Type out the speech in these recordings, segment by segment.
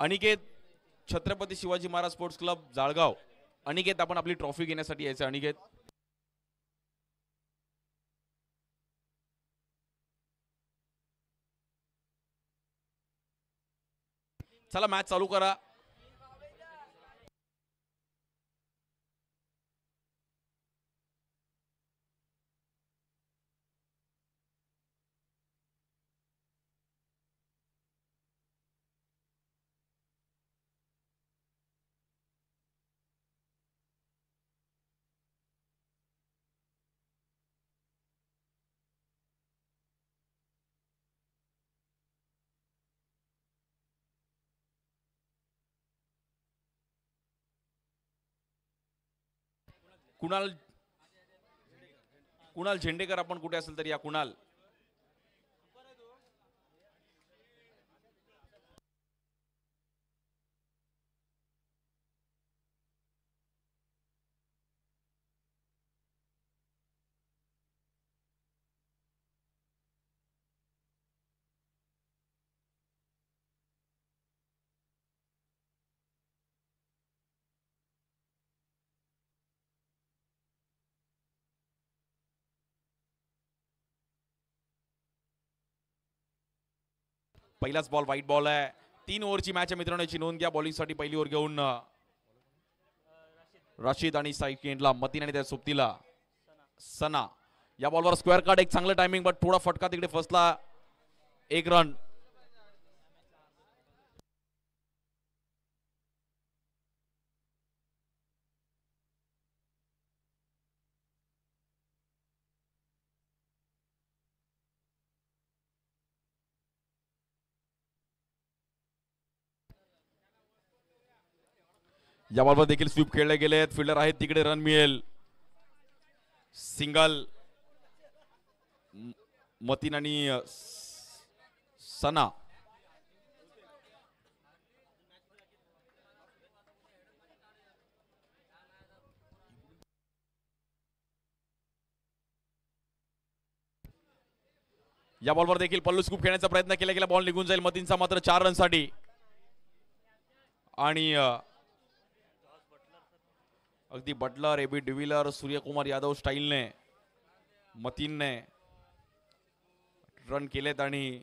Aniket, Chhatrapati Shivaji Maharaj sports club Jalgaon. Aniket, आपण आपली trophy घेण्यासाठी यायचं. अनिकेत, चला मॅच चालू करा. कुणाल कुणाल झेंडेकर, आपण कुठे असेल तर या. कुणाल, पहिलाच बॉल वाईट बॉल आहे. 3 ओव्हरची मॅच आहे मित्रांनो, याची नोंद घ्या. बॉलिंगसाठी पहिली ओव्हर घेऊन रशीद आणि साईकेंडला मतीन आणि त्या सोबतीला सना. या बॉलवर स्क्वेअर कार्ड, एक चांगलं टायमिंग, बट थोडा फटका तिकडे फसला. 1 रन. या बॉलवर देखील स्वीप खेळले गेलेत. फिल्डर आहेत तिकडे, रन मिळेल. सिंगल मतीन आणि सना. या बॉलवर देखील पल्लू स्कूप खेळण्याचा प्रयत्न केला गेला. बॉल निघून जाईल मतीनचा मात्र 4 रनसाठी. आणि अगदी बटलर, एबी डिव्हिलर, सूर्यकुमार यादव स्टाईलने मतीनने रन केलेत. आणि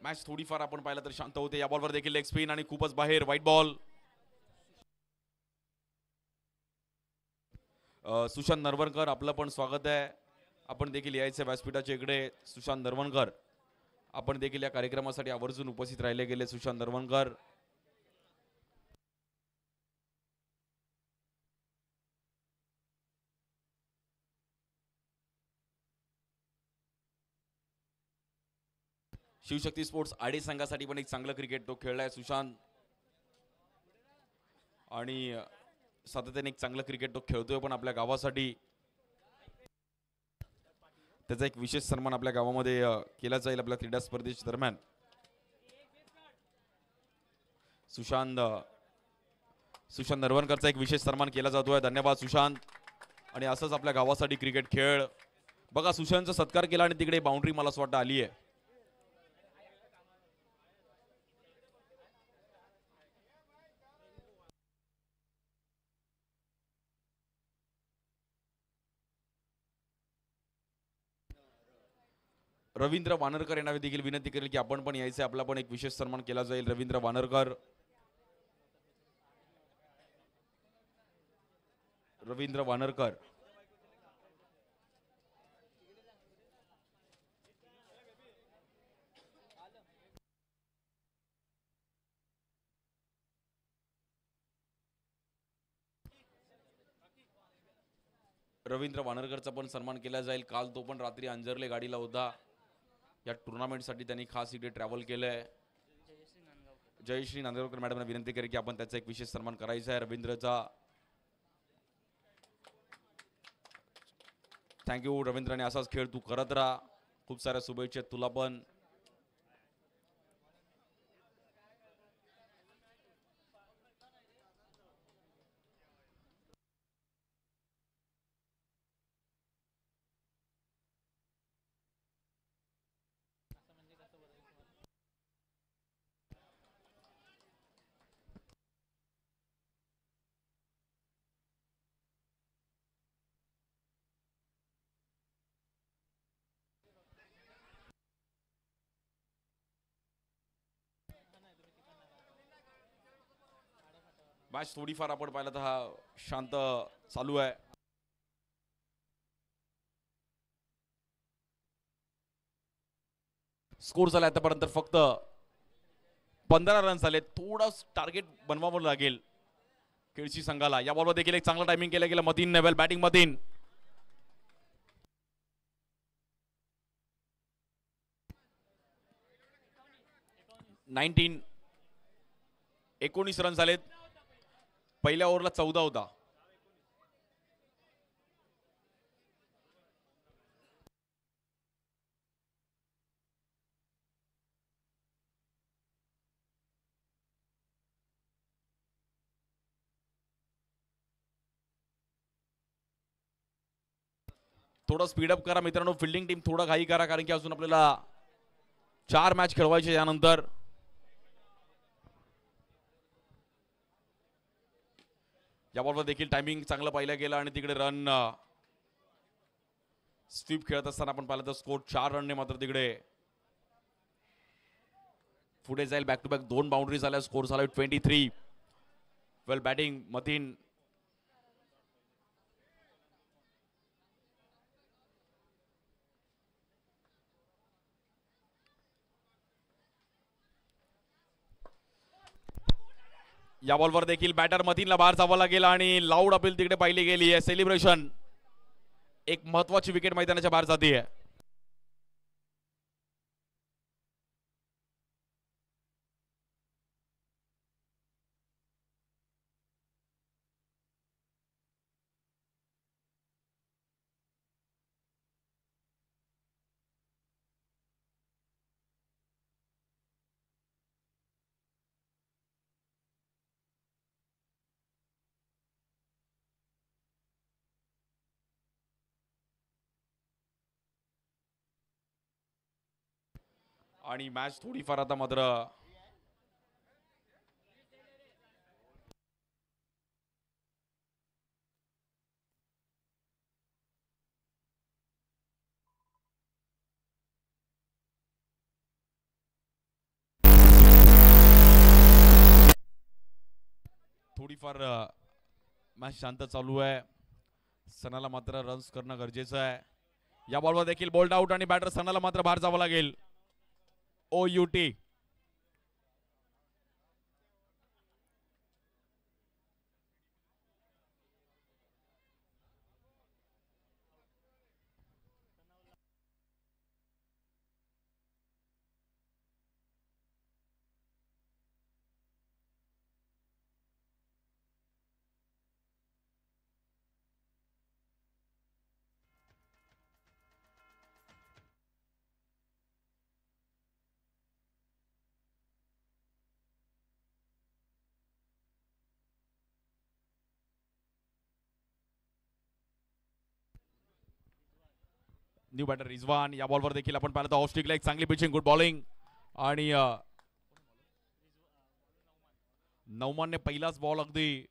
मॅच थोडीफार आपण पाहिलं तर शांत होते. या बॉलवर देखील लेग स्पिन आणि खूपच बाहेर, व्हाईट बॉल. सुशांत नरवणकर, आपलं पण स्वागत आहे. आपण देखील यायचं व्यासपीठाच्या इकडे. सुशांत नरवणकर, आपण देखील या कार्यक्रमासाठी आवर्जून उपस्थित राहिले गेले. सुशांत नरवणकर, शिवशक्ती स्पोर्ट्स आडे संघासाठी पण एक चांगलं क्रिकेट तो खेळलाय सुशांत. आणि सातत्याने एक चांगलं क्रिकेट तो खेळतोय पण आपल्या गावासाठी. त्याचा एक विशेष सन्मान आपल्या गावामध्ये केला जाईल आपल्या क्रीडा स्पर्धेच्या दरम्यान. सुशांत नरवणकरचा एक विशेष सन्मान केला जातोय. धन्यवाद सुशांत. आणि असंच आपल्या गावासाठी क्रिकेट खेळ. बघा, सुशांतचा सत्कार केला आणि तिकडे बाउंड्री मला असं वाटतं आली आहे. रवींद्र वानरकर यांना देखील विनंती करेल की आपण पण यायचे, आपला पण एक विशेष सन्मान केला जाईल. रवींद्र वानरकर, रवींद्र वानरकर. रवींद्र वानरकरचा पण सन्मान केला जाईल. काल तो पण रात्री अंजरले गाडीला होता. या टुर्नामेंटसाठी त्यांनी खास इथे ट्रॅव्हल केलंय. जयश्री नांदगावकर मॅडमना विनंती करेल की आपण त्याचा एक विशेष सन्मान करायचा आहे रवींद्रचा. थँक्यू रवींद्रने, असाच खेळ तू करत राहा. खूप साऱ्या शुभेच्छा तुला पण. मॅच थोडीफार आपण पाहिलं तर हा शांत चालू आहे. स्कोर झाला आतापर्यंत फक्त 15 रन झाले. थोडं टार्गेट बनवावं लागेल केळशी संघाला. या बॉलवर देखील एक चांगला टायमिंग केलं गेलं मतीन नेवेल बॅटिंग मतीन. 19 रन झालेत. पहिल्या ओव्हरला 14 होता. थोडं स्पीडअप करा मित्रांनो. फिल्डिंग टीम थोडं घाई करा कारण की अजून आपल्याला 4 मॅच खेळवायचे यानंतर. या बॉलवर देखील टायमिंग चांगलं पाहिलं गेलं आणि तिकडे रन स्वीप खेळत असताना आपण पाहिलं तर स्कोर 4 रनने मात्र तिकडे पुढे जाईल. बॅक टू बॅक 2 बाउंड्री झाल्या. स्कोर झाला 23. वेल बॅटिंग मतीन. या बॉलवर देखील बॅटर मतीनला बाहेर जावं लागेल आणि लाऊड अपील तिकडे पाहिली गेली आहे. सेलिब्रेशन. एक महत्वाची विकेट मैदानाच्या बाहेर जाते आहे. आणि मॅच थोडीफार आता मात्र थोडीफार मॅच शांत चालू आहे. सनाला मात्र रन्स करणं गरजेचं आहे. या बॉलवर देखील बोल्ड आउट आणि बॅटर सनाला मात्र बाहेर जावं लागेल. OUT. New batter Rizwan. या बॉलवर देखील आपण पाहिलं तर ऑफ स्टिकला एक चांगली पिचिंग, गुड बॉलिंग आणि नौमानने पहिलाच बॉल अगदी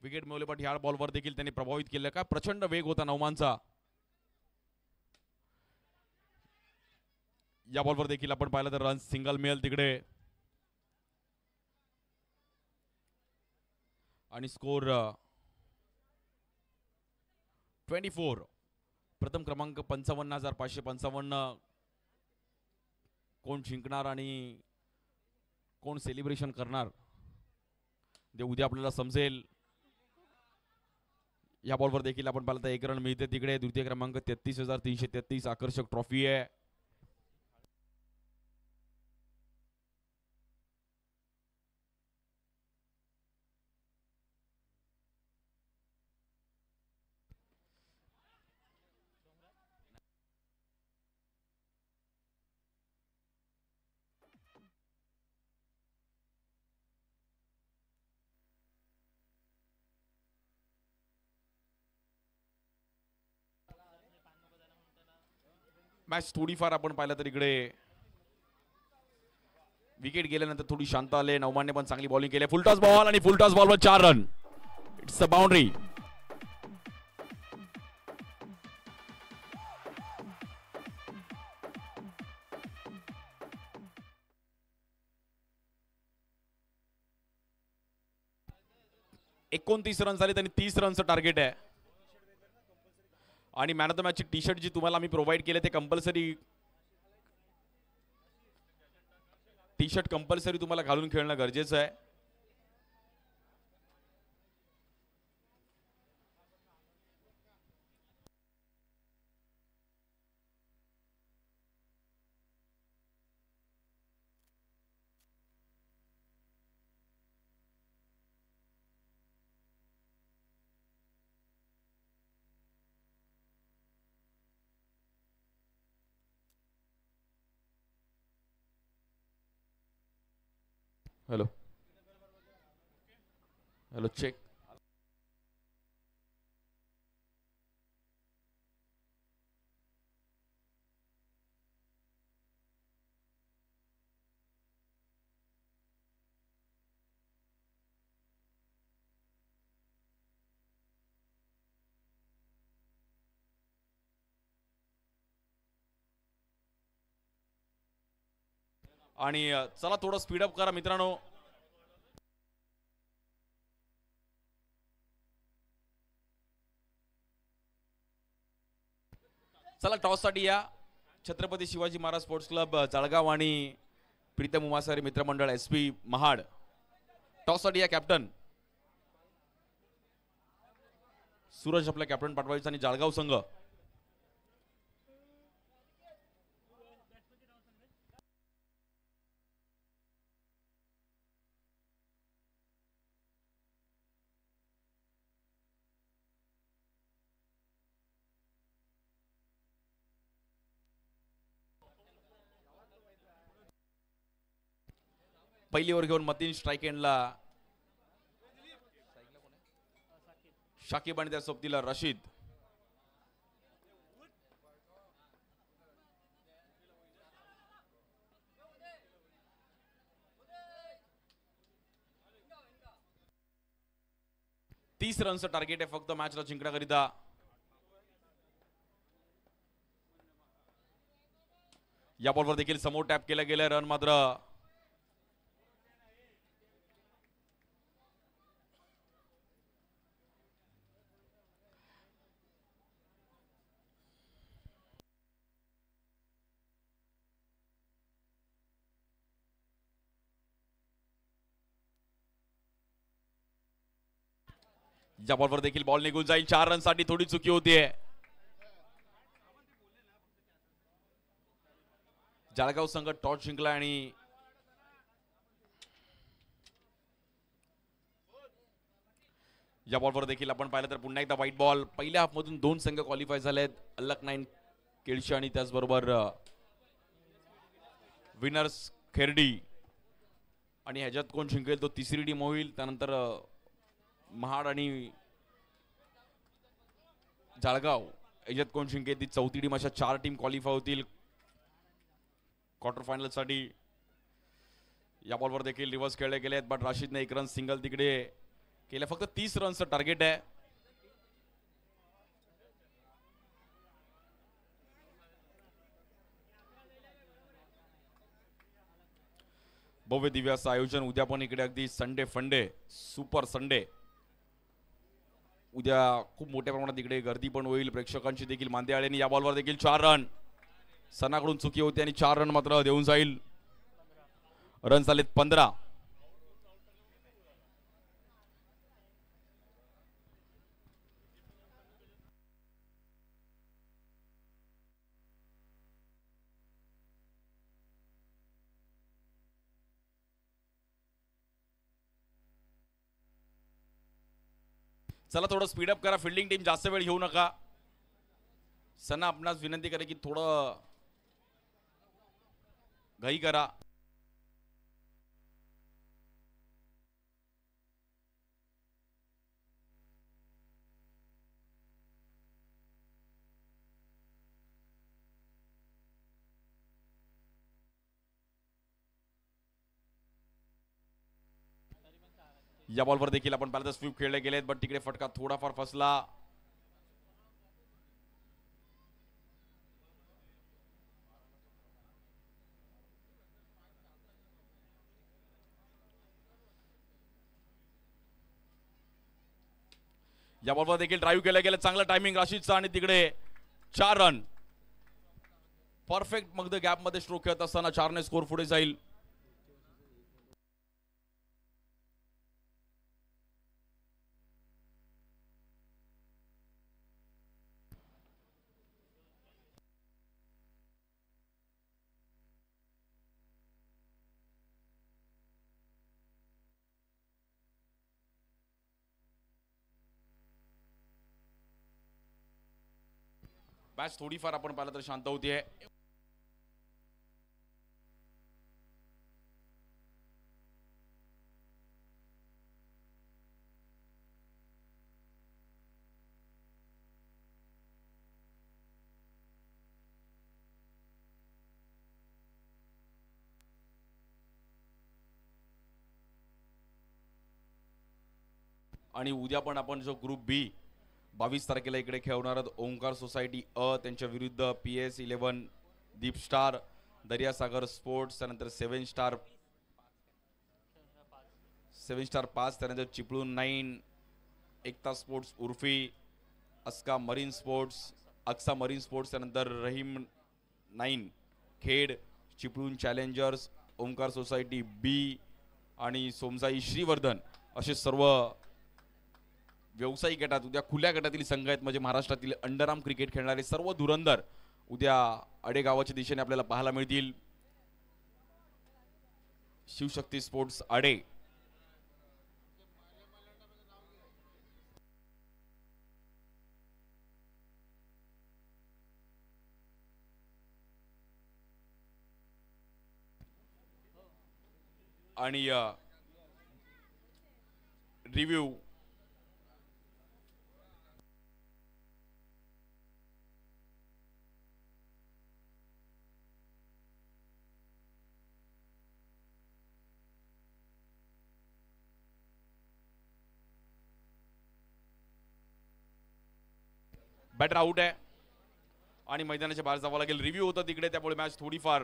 विकेट मिळवले. पण ह्या बॉलवर देखील त्यांनी प्रभावित केलं. काय प्रचंड वेग होता नौमानचा. या बॉलवर देखील आपण पाहिलं तर रन सिंगल मिळेल तिकडे आणि स्कोर 24. प्रथम क्रमांक 55,555. कोण जिंकणार आणि कोण सेलिब्रेशन करणार ते उद्या आपल्याला समजेल. या बॉलवर देखील आपण पाहिलं तर 1 रन मिळते तिकडे. द्वितीय क्रमांक 33,333. आकर्षक ट्रॉफी आहे. मॅच थोडीफार आपण पाहिलं तर इकडे विकेट गेल्यानंतर थोडी शांत आले. नवमाने पण चांगली बॉलिंग केली. फुलटॉस बॉल आणि फुलटॉस बॉलवर 4 रन. It's a boundary. एकोणतीस रन झाले. त्यांनी 30 रनचं टार्गेट आहे. आणि मॅन ऑफ द मॅचची टी शर्ट जी तुम्हाला आम्ही प्रोव्हाइड केले ते कंपल्सरी टी शर्ट कंपल्सरी तुम्हाला घालून खेळणं गरजेचं आहे. Hello hello check. आणि चला थोडं स्पीडअप करा मित्रांनो. चला टॉस साठी या. छत्रपती शिवाजी महाराज स्पोर्ट्स क्लब जळगाव आणि प्रीतम उमासारी मित्रमंडळ SP महाड. टॉस साठी या कॅप्टन. सूरज आपला कॅप्टन पाठवायचा आणि जळगाव संघ. पहिली ओव्हर घेऊन मतीन स्ट्राईक एंडला शाकिब आणि त्या सोबतीला रशीद. तीस रनचं टार्गेट आहे फक्त मॅचला जिंकण्याकरिता. या बॉलवर देखील समोर टॅप केलं गेलं. रन मात्र या बॉलवर देखील बॉल निघून जाईल. 4 रन साठी थोडी चुकी होतीये. जळगाव संघ टॉस जिंकला आणि या बॉलवर देखील आपण पाहिलं तर पुन्हा एकदा व्हाईट बॉल. पहिल्या हाफ मधून 2 संघ क्वालिफाय झालेत. अल्लक नाईन केळशी आणि त्याचबरोबर विनर्स खेरडी. आणि ह्याच्यात कोण जिंकेल तो तिसरी टीम होईल. त्यानंतर महाड आणि जळगाव याच्यात कोण जिंकेल ती चौथी टीम. अशा 4 टीम क्वालिफाय होतील क्वार्टर फायनल साठी. या बॉलवर देखील रिव्हर्स खेळले गेले आहेत. बट राशीदने 1 रन सिंगल तिकडे केलं. फक्त 30 रनचं टार्गेट आहे. भव्य दिव्य असं आयोजन. उद्या पण इकडे अगदी संडे फंडे सुपर संडे. उद्या खूप मोठ्या प्रमाणात इकडे गर्दी पण होईल. प्रेक्षकांची देखील मांदे आले. या बॉलवर देखील 4 रन. सनाकडून चुकी होती आणि 4 रन मात्र देऊन जाईल. रन झालेत 15. चला थोडं स्पीडअप करा. फिल्डिंग टीम जास्त वेळ घेऊ नका. सना आपणास विनंती करे की थोडं घाई करा. या बॉलवर देखील आपण पाहिलं तर स्वीप खेळले गेलेत, बट तिकडे फटका थोडाफार फसला. या बॉलवर देखील ड्राईव्ह केलं गेलं, चांगलं टायमिंग राशीदचा आणि तिकडे 4 रन. परफेक्ट मग गॅप मध्ये स्ट्रोक खेळत असताना 4 ने स्कोर पुढे जाईल. मॅच थोडीफार आपण पाहिलं तर शांत होतीये. आणि उद्या पण आपण जो ग्रुप बी 22 तारखेला इकडे खेळवणार आहोत. ओंकार सोसायटी त्यांच्या विरुद्ध PS11 दीप स्टार, दर्यासागर स्पोर्ट्स, त्यानंतर 7 स्टार 5, त्यानंतर चिपळूण 9, एकता स्पोर्ट्स उर्फी, अस्का marine sports, Aqsa marine sports, त्यानंतर Rahim 9 Khed, Chiplun challengers, Omkar society B आणि सोमसाई श्रीवर्धन असे सर्व व्यावसायिक गटात उद्या खुल्या गटातील संघ आहेत. म्हणजे महाराष्ट्रातील अंडरआर्म क्रिकेट खेळणारे सर्व धुरंधर उद्या आडेगावाच्या दिशेने आपल्याला पाहायला मिळतील. शिवशक्ती स्पोर्ट्स आडे आणि रिव्ह्यू बॅटर आउट आहे आणि मैदानाच्या बाहेर जावं लागेल. रिव्ह्यू होता तिकडे, त्यामुळे मॅच थोडीफार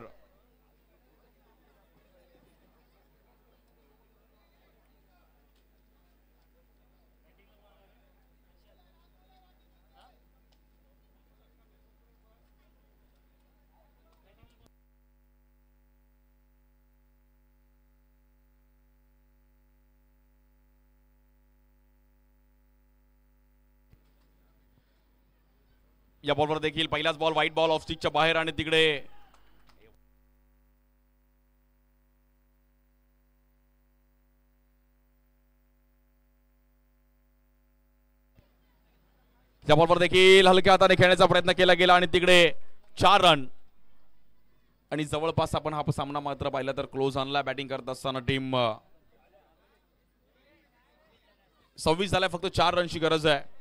या बॉलवर देखील पहिलाच बॉल व्हाईट बॉल ऑफ स्टिकच्या बाहेर आणि तिकडे या बॉलवर देखील हलक्या हाताने खेळण्याचा प्रयत्न केला गेला आणि तिकडे 4 रन. आणि जवळपास आपण हा सामना मात्र पाहिला तर क्लोज आणला. बॅटिंग करत असताना टीम 26 झाल्या, फक्त 4 रनची गरज आहे.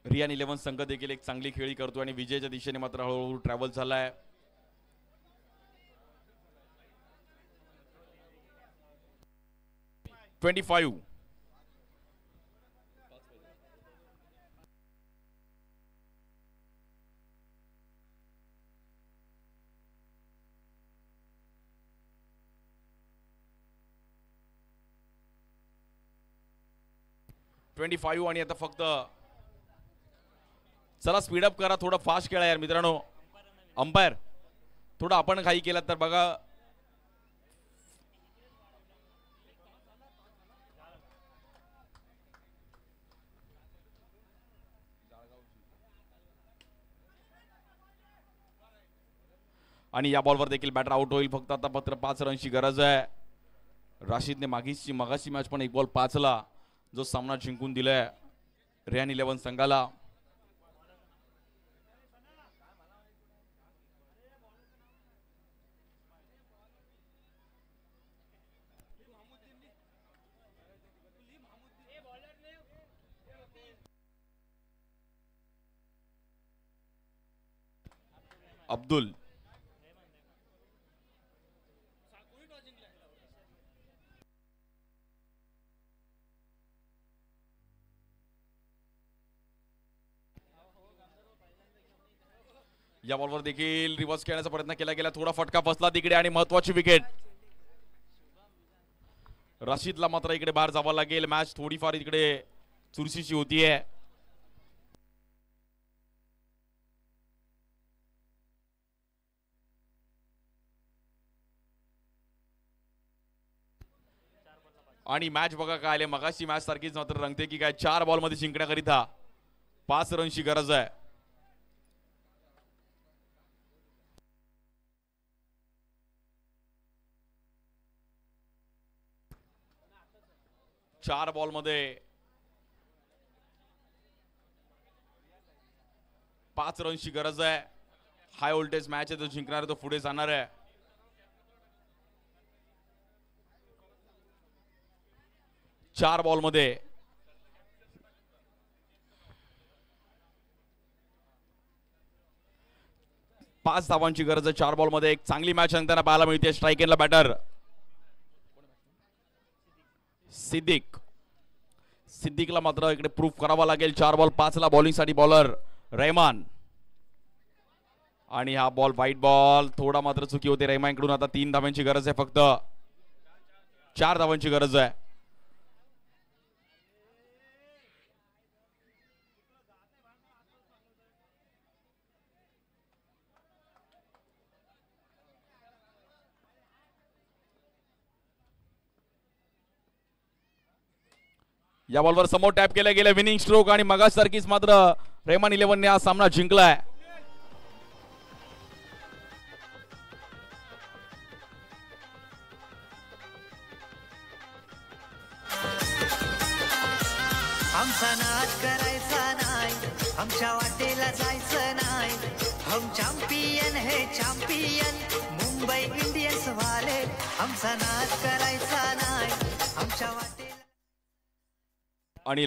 रियान 11 संघ देखील एक चांगली खेळी करतो आणि विजयाच्या दिशेने मात्र हळूहळू ट्रॅव्हल झालाय. $25. आणि आता फक्त चला स्पीडअप करा, थोडं फास्ट खेळा यार मित्रांनो. अंपायर थोडं आपण काही केलं तर बघा. आणि या बॉलवर देखील बॅटर आउट होईल. फक्त आता मात्र 5 रनची गरज आहे. राशीदने मगाशी मॅच पण 1 बॉल 5ला जो सामना जिंकून दिलाय रियान 11 संघाला. अब्दुल, या बॉलवर देखील रिव्हर्स खेळण्याचा प्रयत्न केला गेला, थोडा फटका फसला तिकडे आणि महत्वाची विकेट. रशीदला मात्र इकडे बाहेर जावं लागेल. मॅच थोडीफार इकडे चुरशीची होतीये. आणि मॅच बघा काय आले, मगाशी मॅच सारखीच मात्र रंगते की काय. 4 बॉल मध्ये जिंकण्याकरिता 5 रनची गरज आहे. चार बॉल मध्ये 5 रनची गरज आहे. हाय व्होल्टेज मॅच आहे, तो जिंकणार तो पुढे जाणार आहे. चार बॉल मध्ये 5 धावांची गरज आहे. 4 बॉल मध्ये एक चांगली मॅच त्यांना पाहायला मिळते. स्ट्राईक एंडला बॅटर सिद्दीकला मात्र इकडे प्रूफ करावा लागेल. 4 बॉल 5 ला बॉलिंग साठी बॉलर रहमान. आणि हा बॉल व्हाईट बॉल, थोडा मात्र चुकी होते रहमान कडून. आता 3 धावांची गरज आहे, फक्त 4 धावांची गरज आहे. या बॉलवर समोर टॅप केले गेले विनिंग स्ट्रोक आणि मगासारखीच मात्र रहमान 11 ने हा सामना जिंकलाय. आमचा नाच करायचा नाही, आमच्या वाटेला जायचं नाही. हम चॅम्पियन है चॅम्पियन, मुंबई इंडियन्स वाले. आमचा नाच करायचा नाही, आमच्या वाटेला. आणि